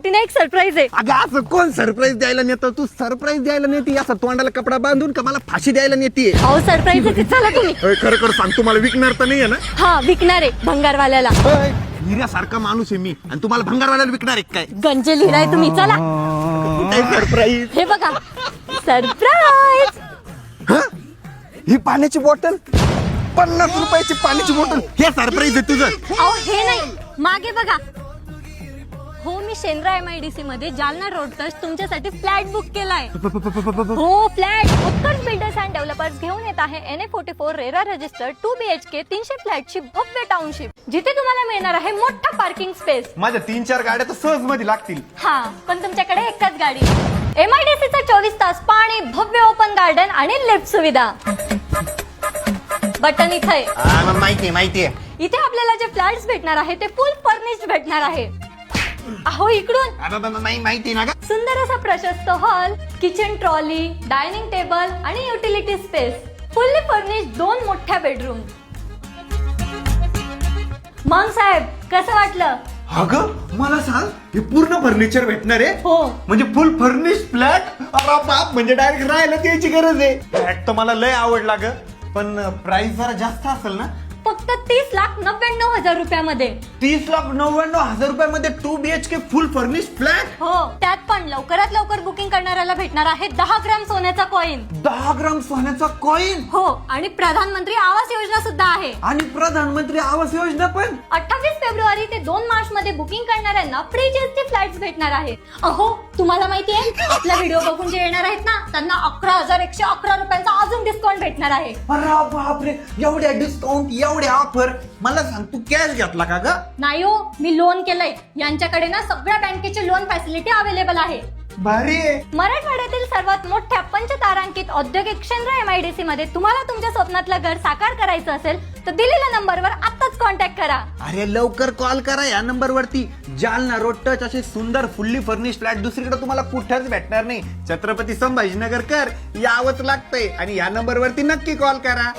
तुमच्यासाठी ना एक सरप्राईज आहे. अगं असं कोण सरप्राईज द्यायला नेतं? तू सरप्राईज द्यायला नेती असं तोंडाला कपडा बांधून का मला फाशी द्यायला नेतीये? अहो सरप्राईज आहे, चला तुम्ही. खरं खरं सांग, तुम्हाला विकणार तर नाहीये ना? हा विकणार आहे भंगारवाल्याला. हिऱ्यासारखा माणूस आहे मी आणि तुम्हाला भंगारवाल्याला विकणार आहे काय? गंजे लिहिलाय तुम्ही, चला. सरप्राईज हे बघा सरप्राईज. ही पाण्याची बॉटल, 50 रुपयाची पाण्याची बॉटल, हे सरप्राईज आहे तुझं? अहो हे नाही, मागे बघा. हो मी शेंद्रा MIDC मध्ये जालना रोड टच तुमच्यासाठी फ्लॅट बुक केलाय. हो flat Utkarsh builders and developers घेऊन येत आहे NA44 रेरा रजिस्टर 2 BHK 300 फ्लॅटची भव्य टाउनशिप, जिथे तुम्हाला मिळणार आहे मोठा पार्किंग स्पेस. माझ्या 3-4 गाड्या तर सहज मध्ये लागतील. हा पण तुमच्याकडे एकच गाडी. MIDC चा 24 तास पाणी, भव्य ओपन गार्डन आणि लिफ्ट सुविधा. बटन इथे आहे. माहितीये. इथे आपल्याला जे फ्लॅट्स भेटणार आहे ते फुल फर्निश्ड भेटणार आहे. अहो इकडून माहिती ना ग. सुंदर असा प्रशस्त hall, kitchen trolley, dining table आणि युटिलिटी स्पेस, फुल्ली फर्निश्ड 2 मोठ्या बेडरूम. मग साहेब कसं वाटलं? अगं मला सांग, हे पूर्ण फर्निचर भेटणार आहे? हो. म्हणजे फुल फर्निश फ्लॅट? अरे बाप, म्हणजे डायरेक्ट राहायला द्यायची गरज आहे. फ्लॅट तर मला लय आवडला ग, पण प्राइस जरा जास्त असेल ना? फक्त 30,99,000 रुपयामध्ये. 30,99,000 रुपयामध्ये 2 BHK फुल फर्निश फ्लॅट? हो, त्यात पण लवकरात लवकर बुकिंग करणाऱ्याला भेटणार आहे 10 ग्राम सोन्याचा कॉइन. 10 ग्राम सोन्याचा कॉइन? हो, आणि प्रधानमंत्री आवास योजना सुद्धा आहे. आणि प्रधानमंत्री आवास योजना पण? 28 फेब्रुवारी ते 2 मार्च मध्ये बुकिंग करणाऱ्यांना फ्री जीएसटी फ्लॅट्स भेटणार आहे. अहो तुम्हाला माहितीये, आपला व्हिडिओ बघून जे येणार आहेत ना त्यांना 11,111 रुपयांचा अजून डिस्काउंट भेटणार आहे. अरे बापरे, एवढ्या डिस्काउंट, एवढ्या ऑफर. मला सांग, तू कॅश घेतला का ग? नाही हो, मी लोन केलंय. यांच्याकडे ना सगळ्या बँकेची लोन फॅसिलिटी अवेलेबल आहे. भारी आहे. मराठवाड्यातील सर्वात मोठ्या पंचतारांकित औद्योगिक शेंद्रा MIDC मध्ये तुम्हाला तुमच्या स्वप्नातलं घर साकार करायचं असेल तर दिलेल्या नंबरवर आत्ताच कॉन्टॅक्ट करा. अरे लवकर कॉल करा या नंबर वरती. जालना रोड टच असे सुंदर फुल्ली फर्निश फ्लॅट दुसरीकडे तुम्हाला कुठेच भेटणार नाही. छत्रपती संभाजीनगर कर यावंच लागतंय आणि या नंबर वरती नक्की कॉल करा.